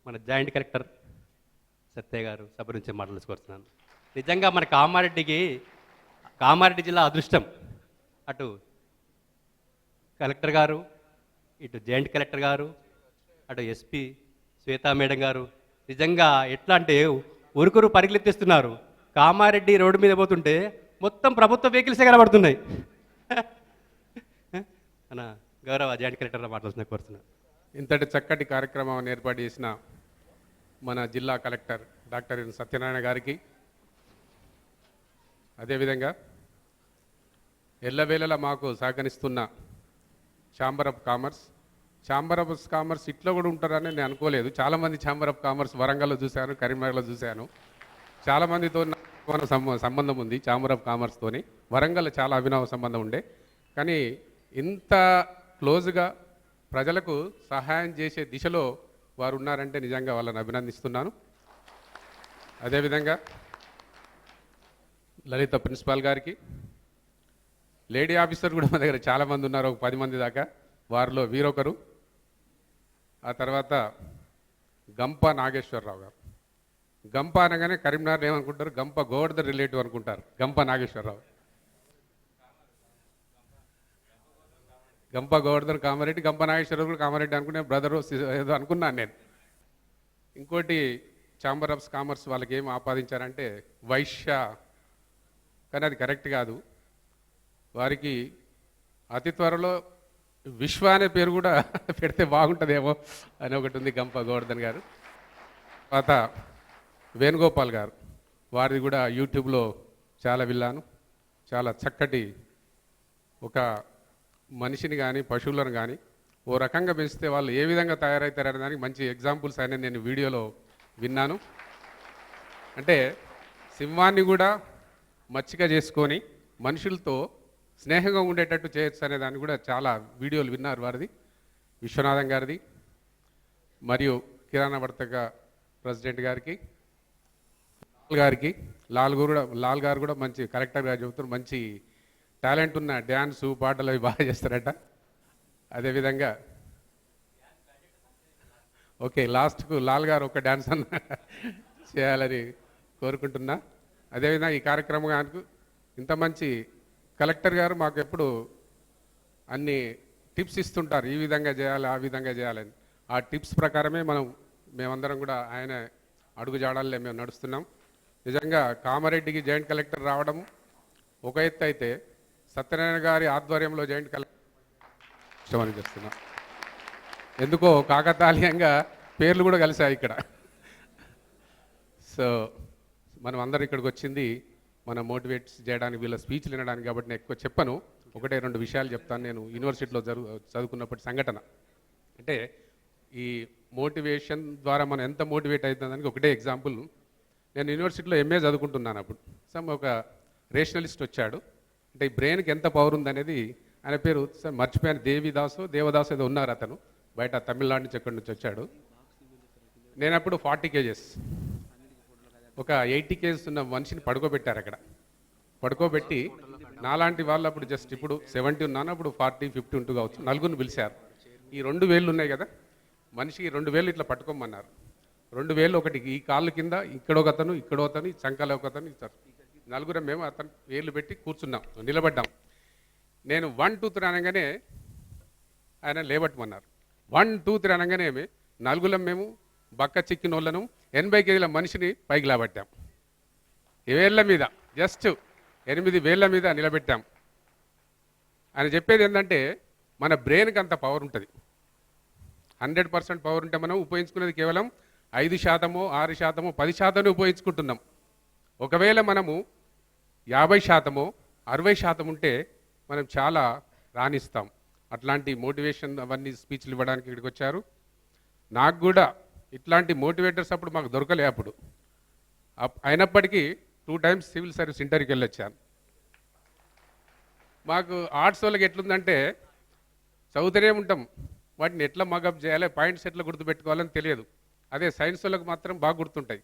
మన joint collector సత్య గారు సభ నుంచి మాట్లాడుకోరుతున్నాను. నిజంగా మన కామారెడ్డి జిల్లా అదృష్టం. అటు కలెక్టర్ గారు, ఇటు జాయింట్ కలెక్టర్ గారు, అటు ఎస్పీ శ్వేతా మేడం గారు నిజంగా ఎట్లా అంటే ఉరుకురు పరిగెత్తిస్తున్నారు. కామారెడ్డి రోడ్డు మీద పోతుంటే మొత్తం ప్రభుత్వ వెహికల్సే కనబడుతున్నాయి. మన గౌరవ జాయింట్ కలెక్టర్ మాట్లాడుతున్నా కోరుతున్నాను. ఇంతటి చక్కటి కార్యక్రమం ఏర్పాటు చేసిన మన జిల్లా కలెక్టర్ డాక్టర్ ఎన్ సత్యనారాయణ గారికి, అదేవిధంగా ఎల్లవేళలా మాకు సహకరిస్తున్న ఛాంబర్ ఆఫ్ కామర్స్ ఇట్లా కూడా ఉంటారని నేను అనుకోలేదు. చాలామంది ఛాంబర్ ఆఫ్ కామర్స్ వరంగల్లో చూశాను, కరీంనగర్లో చూశాను. చాలామందితో మన సంబంధం ఉంది ఛాంబర్ ఆఫ్ కామర్స్తోని. వరంగల్ చాలా అభినవ సంబంధం ఉండే, కానీ ఇంత క్లోజ్గా ప్రజలకు సహాయం చేసే దిశలో వారు ఉన్నారంటే నిజంగా వాళ్ళని అభినందిస్తున్నాను. అదేవిధంగా లలిత ప్రిన్సిపాల్ గారికి, లేడీ ఆఫీసర్ కూడా మా దగ్గర చాలామంది ఉన్నారు, ఒక 10 మంది దాకా. వారిలో వీరొకరు. ఆ తర్వాత గంప నాగేశ్వరరావు గారు. గంప అనగానే కరీంనగర్ ఏమనుకుంటారు, గంప గోవర్ధన్ రిలేటివ్ అనుకుంటారు. గంప నాగేశ్వరరావు, గంప గోవర్ధన్ కామారెడ్డి, గంప నాగేశ్వరరావు కూడా కామారెడ్డి అనుకునే బ్రదరు ఏదో అనుకున్నాను నేను. ఇంకోటి ఛాంబర్ ఆఫ్ కామర్స్ వాళ్ళకి ఏం ఆపాదించారంటే వైశ్య, కానీ అది కరెక్ట్ కాదు. వారికి అతి త్వరలో విశ్వ అనే పేరు కూడా పెడితే బాగుంటుందేమో అని ఒకటి ఉంది. గంప గోవర్ధన్ గారు. తర్వాత వేణుగోపాల్ గారు, వారిది కూడా యూట్యూబ్లో చాలా విన్నాను. చాలా చక్కటి ఒక మనిషిని కానీ పశువులను కానీ ఓ రకంగా పెంచితే వాళ్ళు ఏ విధంగా తయారవుతారనే దానికి మంచి ఎగ్జాంపుల్స్ అయినా నేను వీడియోలో విన్నాను. అంటే సింహాన్ని కూడా మచ్చిక చేసుకొని మనుషులతో స్నేహంగా ఉండేటట్టు చేయొచ్చు అనే దాన్ని కూడా చాలా వీడియోలు విన్నారు వారిది. విశ్వనాథం గారిది, మరియు కిరాణా వర్తక ప్రెసిడెంట్ గారికి, లాల్ గారు కూడా మంచి కలెక్టర్గా చెబుతారు. మంచి టాలెంట్ ఉన్న డ్యాన్సు పాటలు అవి బాగా చేస్తారట. అదేవిధంగా ఓకే, లాస్ట్కు లాల్ గారు ఒక డ్యాన్స్ అన్న చేయాలని కోరుకుంటున్నా. అదేవిధంగా ఈ కార్యక్రమానికి ఇంత మంచి కలెక్టర్ గారు మాకు ఎప్పుడు అన్ని టిప్స్ ఇస్తుంటారు, ఈ విధంగా చేయాలి ఆ విధంగా చేయాలని. ఆ టిప్స్ ప్రకారమే మేమందరం కూడా ఆయన అడుగు జాడాలే మేము నడుస్తున్నాం. నిజంగా కామారెడ్డికి జాయింట్ కలెక్టర్ రావడం ఒక ఎత్తు అయితే, సత్యనారాయణ గారి ఆధ్వర్యంలో జాయింట్ కలెక్టర్ ఇష్టమని చేస్తున్నాం. ఎందుకో కాకతాళీయంగా పేర్లు కూడా కలిసాయి ఇక్కడ. సో మనం అందరం ఇక్కడికి వచ్చింది మనం మోటివేట్ చేయడానికి, వీళ్ళ స్పీచ్లు వినడానికి. కాబట్టి నేను ఎక్కువ చెప్పను, 1-2 విషయాలు చెప్తాను. నేను యూనివర్సిటీలో చదువుకున్నప్పటి సంఘటన అంటే ఈ మోటివేషన్ ద్వారా మనం ఎంత మోటివేట్ అవుతుందానికి ఒకటే ఎగ్జాంపుల్. నేను యూనివర్సిటీలో ఎంఏ చదువుకుంటున్నాను. అప్పుడు ఒక రేషనలిస్ట్ వచ్చాడు. అంటే ఈ బ్రెయిన్కి ఎంత పవర్ ఉందనేది, ఆయన పేరు మర్చిపోయాను, దేవదాసు ఏదో ఉన్నారు. అతను బయట తమిళనాడు నుంచి ఎక్కడి నుంచి వచ్చాడు. నేను అప్పుడు 40 kgs, ఒక 80 kgs ఉన్న మనిషిని పడుకోబెట్టారు అక్కడ. పడుకోబెట్టి నాలాంటి వాళ్ళు అప్పుడు జస్ట్ ఇప్పుడు 70 ఉన్నాను, అప్పుడు 40-50 ఉంటూ కావచ్చు. నలుగురిని పిలిచారు. ఈ 2 వేళ్ళు ఉన్నాయి కదా, మనిషికి 2 వేళ్ళు ఇట్లా పట్టుకోమన్నారు. 2 వేళ్ళు ఒకటి ఈ కాళ్ళు కింద, ఇక్కడొకతను, ఇక్కడొకతను, చంకలో ఒకతను ఇస్తారు. నలుగురం మేము అతను వేళ్ళు పెట్టి కూర్చున్నాం, నిలబడ్డాం. నేను 1 2 3 అనగానే ఆయన లేబట్టమన్నారు. 1 2 3 అనగానే నలుగురం మేము బక్క చిక్కిన వాళ్ళను 80 kgల మనిషిని పైకి లాబట్టాం. వేళ్ళ మీద, జస్ట్ 8 వేళ్ళ మీద నిలబెట్టాం. ఆయన చెప్పేది ఏంటంటే మన బ్రెయిన్కి అంత పవర్ ఉంటుంది. 100% పవర్ ఉంటే మనం ఉపయోగించుకునేది కేవలం 5%, 6%, 10% ఉపయోగించుకుంటున్నాం. ఒకవేళ మనము 50%, 60% ఉంటే మనం చాలా రాణిస్తాం. అట్లాంటి మోటివేషన్ అవన్నీ స్పీచ్లు ఇవ్వడానికి ఇక్కడికి వచ్చారు. నాకు కూడా ఇట్లాంటి మోటివేటర్స్ అప్పుడు మాకు దొరకలే. అప్పుడు అయినప్పటికీ 2 times సివిల్ సర్వీస్ ఇంటర్వ్యూకి వెళ్ళొచ్చాను. మాకు ఆర్ట్స్ వాళ్ళకి ఎట్లుందంటే చదువుతూనే ఉంటాం, వాటిని ఎట్లా మగప్ చేయాలి, పాయింట్స్ ఎట్లా గుర్తుపెట్టుకోవాలని తెలియదు. అదే సైన్స్ వాళ్ళకి మాత్రం బాగా గుర్తుంటాయి.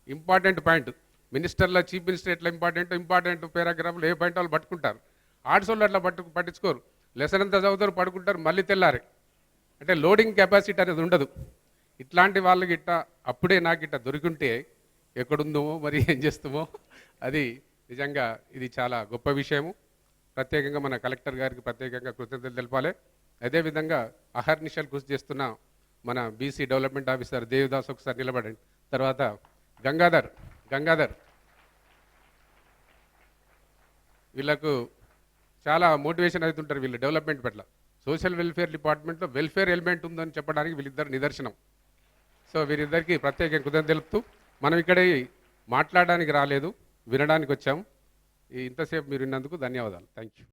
ఇంపార్టెంట్ పాయింట్, మినిస్టర్ల చీఫ్ మినిస్టర్ ఎట్లా ఇంపార్టెంట్ పారాగ్రాఫ్లు ఏ పాయింట్ వాళ్ళు పట్టుకుంటారు. ఆర్ట్స్ వాళ్ళు అట్లా పట్టించుకోరు. లెసన్ అంతా చదువుతారు, పడుకుంటారు, మళ్ళీ తెల్లారి. అంటే లోడింగ్ కెపాసిటీ అనేది ఉండదు. ఇట్లాంటి వాళ్ళు గిట్ట అప్పుడే నాకు గిట్ట దొరికింటే ఎక్కడుందో మరి ఏం చేస్తామో అది నిజంగా ఇది చాలా గొప్ప విషయము. ప్రత్యేకంగా మన కలెక్టర్ గారికి ప్రత్యేకంగా కృతజ్ఞతలు తెలపాలి. అదేవిధంగా అహర్నిశలు కృషి చేస్తున్న మన బీసీ డెవలప్మెంట్ ఆఫీసర్ దేవదాస్ ఒకసారి నిలబడండి. తర్వాత గంగాధర్ వీళ్ళకు చాలా మోటివేషన్ అవుతుంటారు వీళ్ళు డెవలప్మెంట్ పట్ల. సోషల్ వెల్ఫేర్ డిపార్ట్మెంట్లో వెల్ఫేర్ ఎలిమెంట్ ఉందని చెప్పడానికి వీళ్ళిద్దరు నిదర్శనం. సో వీరిద్దరికి ప్రత్యేక కృతజ్ఞతలు తెలుపుతూ మనం ఇక్కడ మాట్లాడడానికి రాలేదు, వినడానికి వచ్చాం. ఇంతసేపు మీరు విన్నందుకు ధన్యవాదాలు. Thank you.